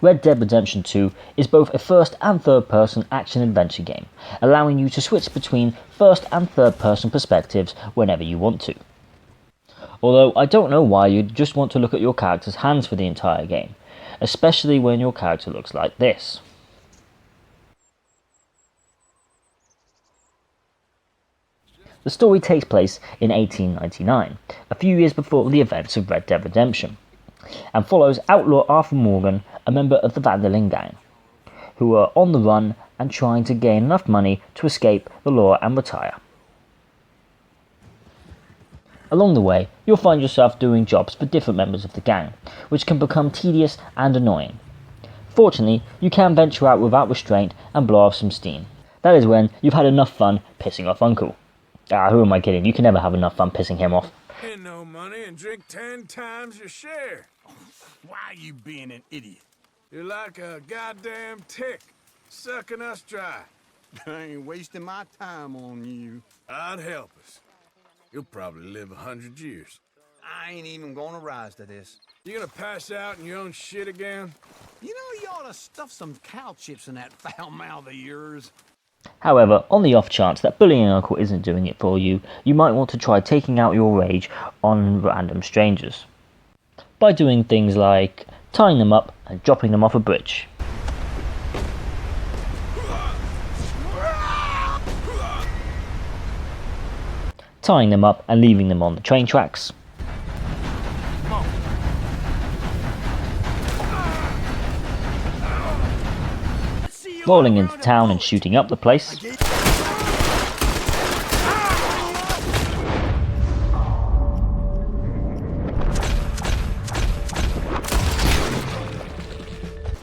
Red Dead Redemption 2 is both a first and third person action-adventure game, allowing you to switch between first and third person perspectives whenever you want to. Although I don't know why you'd just want to look at your character's hands for the entire game, especially when your character looks like this. The story takes place in 1899, a few years before the events of Red Dead Redemption, and follows outlaw Arthur Morgan, a member of the Vanderlyn gang, who are on the run and trying to gain enough money to escape the law and retire. Along the way, you'll find yourself doing jobs for different members of the gang, which can become tedious and annoying. Fortunately, you can venture out without restraint and blow off some steam. That is when you've had enough fun pissing off Uncle. Who am I kidding? You can never have enough fun pissing him off. Ain't no money and drink 10 times your share. Why are you being an idiot? You're like a goddamn tick, sucking us dry. I ain't wasting my time on you. God help us. You'll probably live 100 years. I ain't even gonna rise to this. You gonna pass out in your own shit again? You know you ought to stuff some cow chips in that foul mouth of yours. However, on the off chance that bullying Uncle isn't doing it for you, you might want to try taking out your rage on random strangers, by doing things like tying them up and dropping them off a bridge. Tying them up and leaving them on the train tracks. Rolling into town and shooting up the place.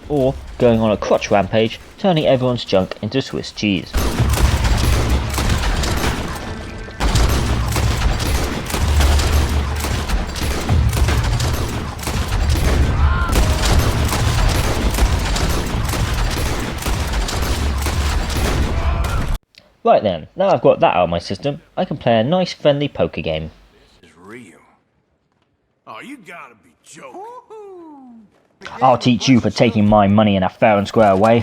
Or going on a crotch rampage, turning everyone's junk into Swiss cheese. Right then, now I've got that out of my system, I can play a nice friendly poker game. This is real. Oh, you gotta be joking. I'll teach you for taking my money in a fair and square way.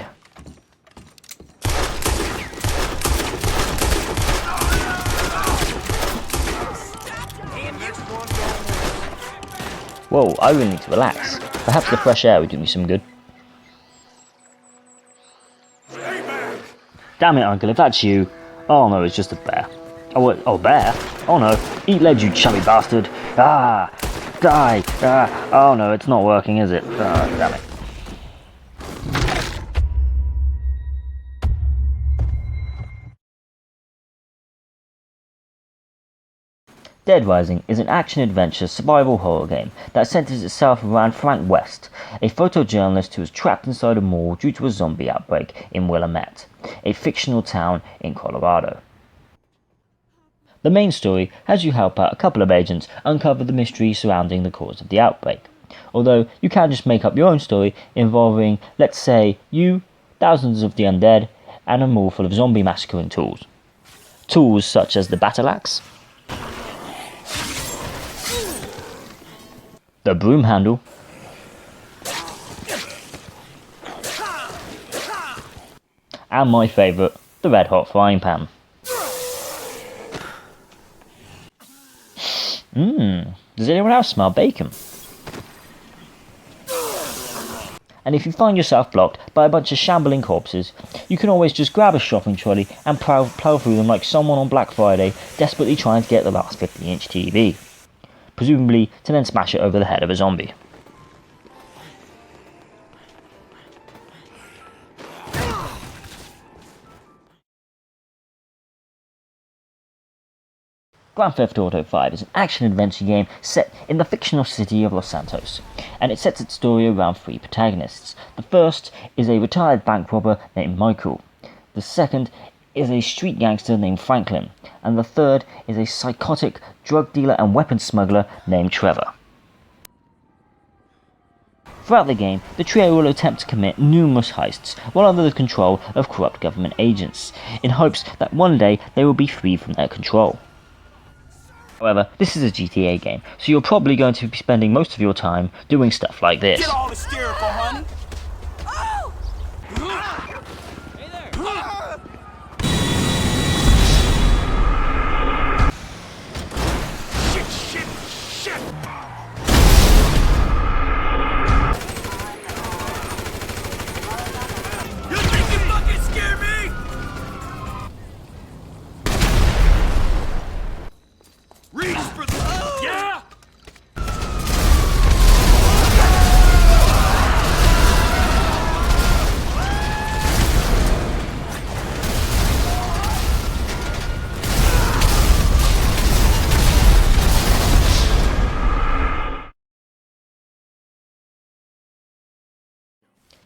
Whoa, I really need to relax. Perhaps the fresh air would do me some good. Damn it, Uncle, if that's you... Oh no, it's just a bear. Oh, bear? Oh no, eat lead, you chubby bastard. Ah! Die! Ah! Oh no, it's not working, is it? Damn it. Dead Rising is an action-adventure survival horror game that centers itself around Frank West, a photojournalist who is trapped inside a mall due to a zombie outbreak in Willamette, a fictional town in Colorado. The main story has you help out a couple of agents uncover the mystery surrounding the cause of the outbreak, although you can just make up your own story involving, let's say, you, thousands of the undead, and a mall full of zombie massacring tools. Tools such as the battle axe, the broom handle, and my favourite, the red hot frying pan. Does anyone else smell bacon? And if you find yourself blocked by a bunch of shambling corpses, you can always just grab a shopping trolley and plow through them like someone on Black Friday desperately trying to get the last 50-inch TV. Presumably to then smash it over the head of a zombie. Grand Theft Auto 5 is an action-adventure game set in the fictional city of Los Santos, and it sets its story around three protagonists. The first is a retired bank robber named Michael, the second is a street gangster named Franklin, and the third is a psychotic drug dealer and weapons smuggler named Trevor. Throughout the game, the trio will attempt to commit numerous heists while under the control of corrupt government agents, in hopes that one day they will be freed from their control. However, this is a GTA game, so you're probably going to be spending most of your time doing stuff like this. Get all hysterical, honey.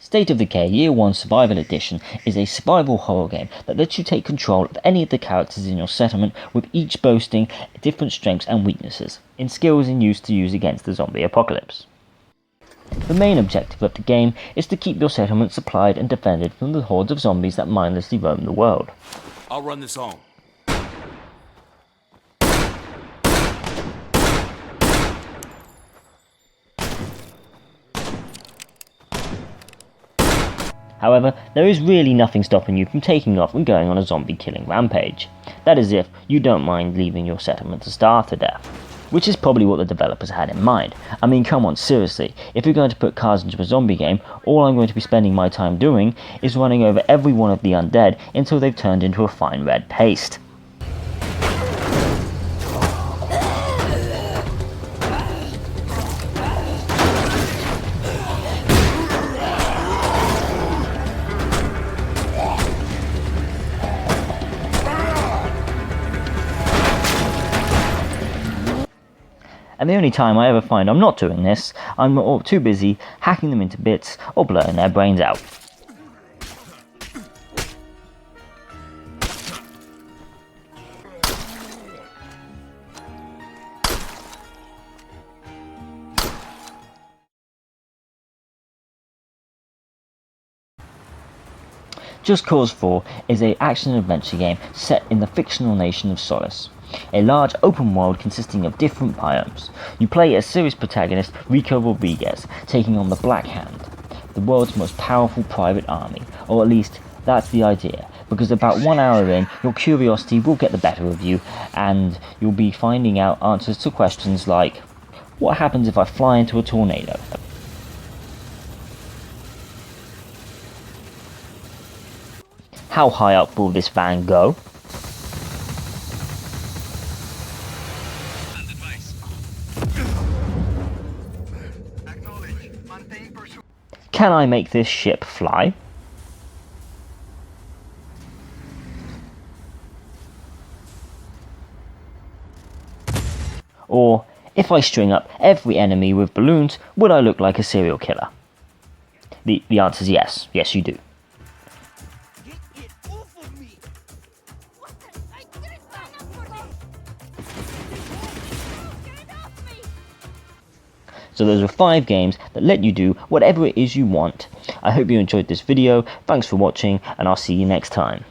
State of Decay Year 1 Survival Edition is a survival horror game that lets you take control of any of the characters in your settlement, with each boasting different strengths and weaknesses, in skills in use to use against the zombie apocalypse. The main objective of the game is to keep your settlement supplied and defended from the hordes of zombies that mindlessly roam the world. I'll run this home. However, there is really nothing stopping you from taking off and going on a zombie killing rampage. That is if you don't mind leaving your settlement to starve to death. Which is probably what the developers had in mind. I mean, come on, seriously, if you're going to put cars into a zombie game, all I'm going to be spending my time doing is running over every one of the undead until they've turned into a fine red paste. And the only time I ever find I'm not doing this, I'm too busy hacking them into bits or blowing their brains out. Just Cause 4 is an action-adventure game set in the fictional nation of Solace, a large open world consisting of different biomes. You play as series protagonist Rico Rodriguez, taking on the Black Hand, the world's most powerful private army, or at least that's the idea, because about 1 hour in, your curiosity will get the better of you, and you'll be finding out answers to questions like, what happens if I fly into a tornado? How high up will this van go? Can I make this ship fly? Or, if I string up every enemy with balloons, would I look like a serial killer? The answer is yes. Yes, you do. So those are 5 games that let you do whatever it is you want. I hope you enjoyed this video, thanks for watching, and I'll see you next time.